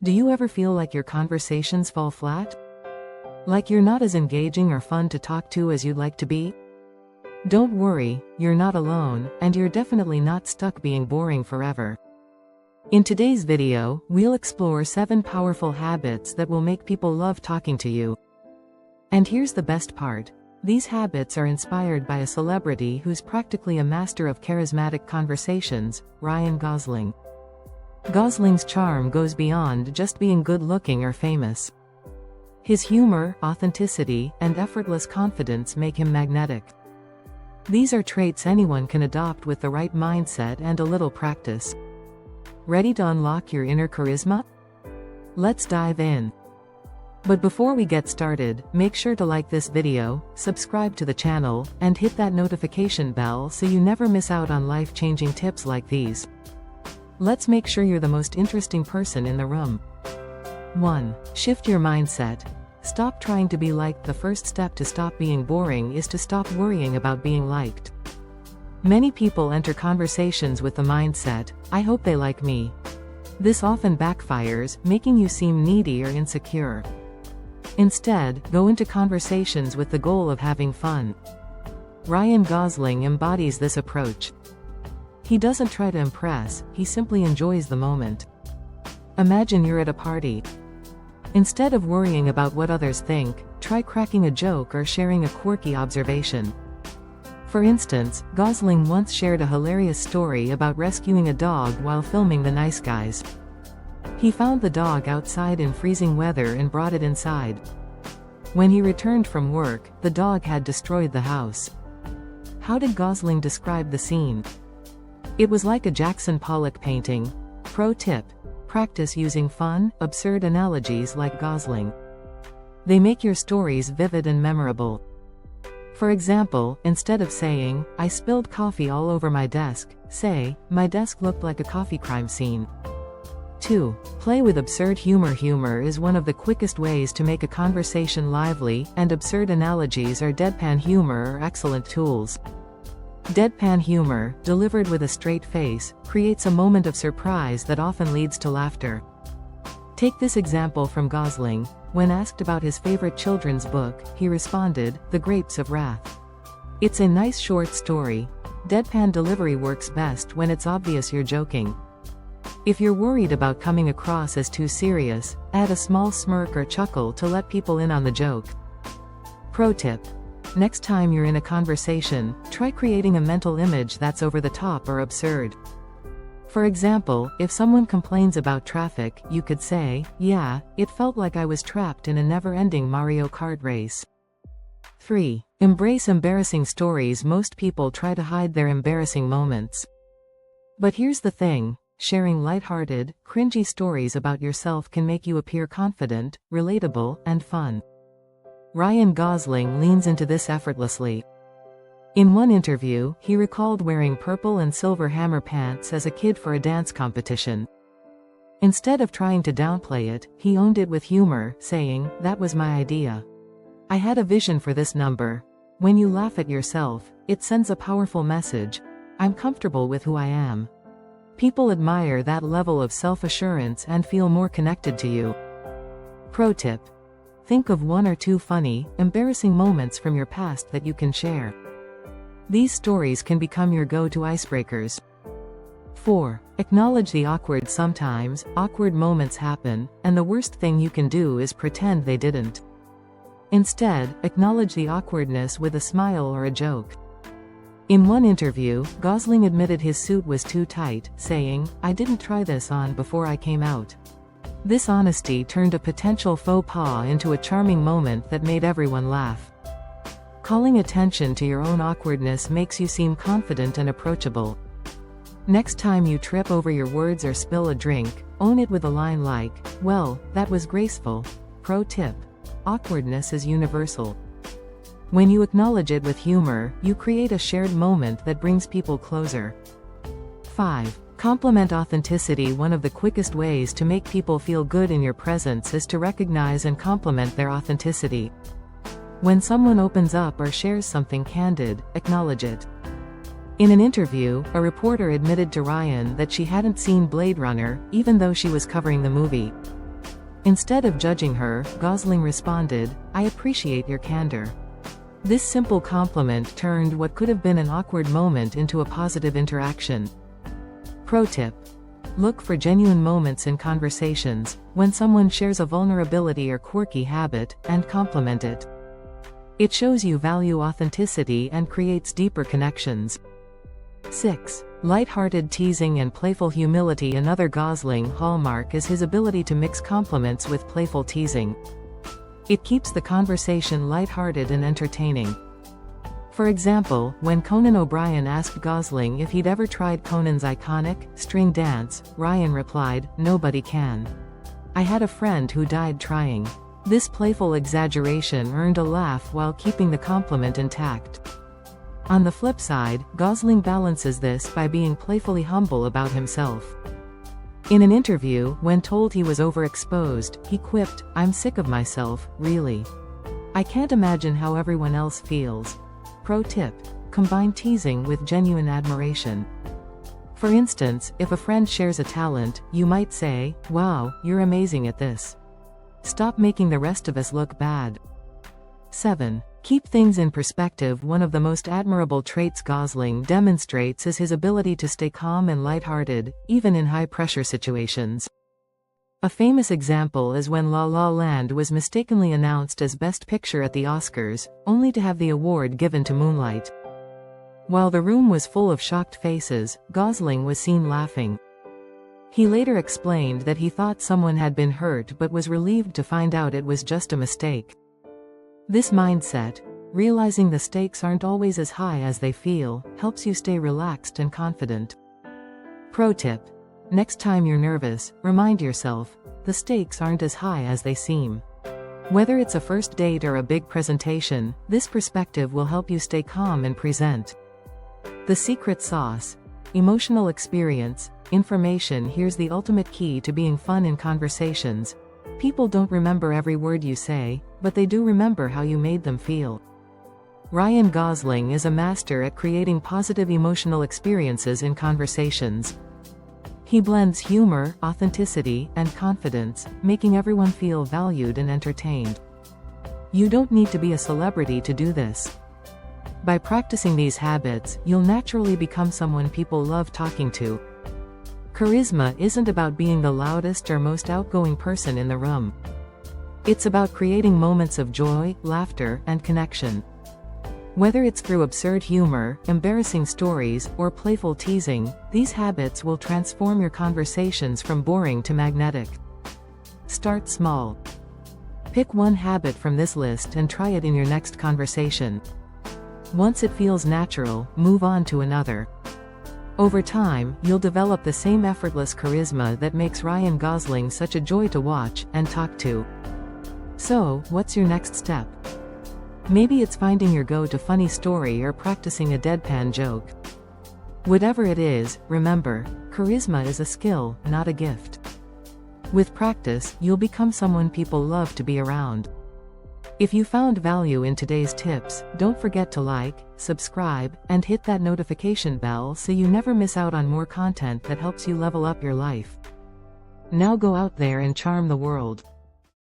Do you ever feel like your conversations fall flat? Like you're not as engaging or fun to talk to as you'd like to be? Don't worry, you're not alone, and you're definitely not stuck being boring forever. In today's video, we'll explore 7 powerful habits that will make people love talking to you. And here's the best part. These habits are inspired by a celebrity who's practically a master of charismatic conversations, Ryan Gosling. Gosling's charm goes beyond just being good-looking or famous. His humor, authenticity, and effortless confidence make him magnetic. These are traits anyone can adopt with the right mindset and a little practice. Ready to unlock your inner charisma? Let's dive in. But before we get started, make sure to like this video, subscribe to the channel, and hit that notification bell so you never miss out on life-changing tips like these. Let's make sure you're the most interesting person in the room. 1. Shift your mindset. Stop trying to be liked. The first step to stop being boring is to stop worrying about being liked. Many people enter conversations with the mindset, "I hope they like me." This often backfires, making you seem needy or insecure. Instead, go into conversations with the goal of having fun. Ryan Gosling embodies this approach. He doesn't try to impress, he simply enjoys the moment. Imagine you're at a party. Instead of worrying about what others think, try cracking a joke or sharing a quirky observation. For instance, Gosling once shared a hilarious story about rescuing a dog while filming The Nice Guys. He found the dog outside in freezing weather and brought it inside. When he returned from work, the dog had destroyed the house. How did Gosling describe the scene? It was like a Jackson Pollock painting. Pro tip: practice using fun, absurd analogies like Gosling. They make your stories vivid and memorable. For example, instead of saying, "I spilled coffee all over my desk," say, "My desk looked like a coffee crime scene." 2. Play with absurd humor. Humor is one of the quickest ways to make a conversation lively, and absurd analogies or deadpan humor are excellent tools. Deadpan humor, delivered with a straight face, creates a moment of surprise that often leads to laughter. Take this example from Gosling. When asked about his favorite children's book, he responded, "The Grapes of Wrath." It's a nice short story. Deadpan delivery works best when it's obvious you're joking. If you're worried about coming across as too serious, add a small smirk or chuckle to let people in on the joke. Pro tip: next time you're in a conversation, try creating a mental image that's over the top or absurd. For example, if someone complains about traffic, you could say, "Yeah, it felt like I was trapped in a never-ending Mario Kart race." 3. Embrace embarrassing stories. Most people try to hide their embarrassing moments. But here's the thing. Sharing lighthearted, cringy stories about yourself can make you appear confident, relatable, and fun. Ryan Gosling leans into this effortlessly. In one interview, he recalled wearing purple and silver hammer pants as a kid for a dance competition. Instead of trying to downplay it, he owned it with humor, saying, "That was my idea. I had a vision for this number." When you laugh at yourself, it sends a powerful message. I'm comfortable with who I am. People admire that level of self-assurance and feel more connected to you. Pro tip: think of 1 or 2 funny, embarrassing moments from your past that you can share. These stories can become your go-to icebreakers. 4. Acknowledge the awkward. Sometimes, awkward moments happen, and the worst thing you can do is pretend they didn't. Instead, acknowledge the awkwardness with a smile or a joke. In one interview, Gosling admitted his suit was too tight, saying, "I didn't try this on before I came out." This honesty turned a potential faux pas into a charming moment that made everyone laugh. Calling attention to your own awkwardness makes you seem confident and approachable. Next time you trip over your words or spill a drink, own it with a line like, "Well, that was graceful." Pro tip: awkwardness is universal. When you acknowledge it with humor, you create a shared moment that brings people closer. 5. Compliment authenticity. One of the quickest ways to make people feel good in your presence is to recognize and compliment their authenticity. When someone opens up or shares something candid, acknowledge it. In an interview, a reporter admitted to Ryan that she hadn't seen Blade Runner, even though she was covering the movie. Instead of judging her, Gosling responded, "I appreciate your candor." This simple compliment turned what could have been an awkward moment into a positive interaction. Pro tip: look for genuine moments in conversations, when someone shares a vulnerability or quirky habit, and compliment it. It shows you value authenticity and creates deeper connections. 6. Light-hearted teasing and playful humility. Another Gosling hallmark is his ability to mix compliments with playful teasing. It keeps the conversation light-hearted and entertaining. For example, when Conan O'Brien asked Gosling if he'd ever tried Conan's iconic string dance, Ryan replied, "Nobody can. I had a friend who died trying." This playful exaggeration earned a laugh while keeping the compliment intact. On the flip side, Gosling balances this by being playfully humble about himself. In an interview, when told he was overexposed, he quipped, "I'm sick of myself, really. I can't imagine how everyone else feels." Pro tip: combine teasing with genuine admiration. For instance, if a friend shares a talent, you might say, "Wow, you're amazing at this. Stop making the rest of us look bad." 7. Keep things in perspective. One of the most admirable traits Gosling demonstrates is his ability to stay calm and lighthearted, even in high-pressure situations. A famous example is when La La Land was mistakenly announced as Best Picture at the Oscars, only to have the award given to Moonlight. While the room was full of shocked faces, Gosling was seen laughing. He later explained that he thought someone had been hurt but was relieved to find out it was just a mistake. This mindset, realizing the stakes aren't always as high as they feel, helps you stay relaxed and confident. Pro tip: next time you're nervous, remind yourself, the stakes aren't as high as they seem. Whether it's a first date or a big presentation, this perspective will help you stay calm and present. The secret sauce: emotional experience, information. Here's the ultimate key to being fun in conversations. People don't remember every word you say, but they do remember how you made them feel. Ryan Gosling is a master at creating positive emotional experiences in conversations. He blends humor, authenticity, and confidence, making everyone feel valued and entertained. You don't need to be a celebrity to do this. By practicing these habits, you'll naturally become someone people love talking to. Charisma isn't about being the loudest or most outgoing person in the room. It's about creating moments of joy, laughter, and connection. Whether it's through absurd humor, embarrassing stories, or playful teasing, these habits will transform your conversations from boring to magnetic. Start small. Pick one habit from this list and try it in your next conversation. Once it feels natural, move on to another. Over time, you'll develop the same effortless charisma that makes Ryan Gosling such a joy to watch and talk to. So, what's your next step? Maybe it's finding your go-to funny story or practicing a deadpan joke. Whatever it is, remember, charisma is a skill, not a gift. With practice, you'll become someone people love to be around. If you found value in today's tips, don't forget to like, subscribe, and hit that notification bell so you never miss out on more content that helps you level up your life. Now go out there and charm the world.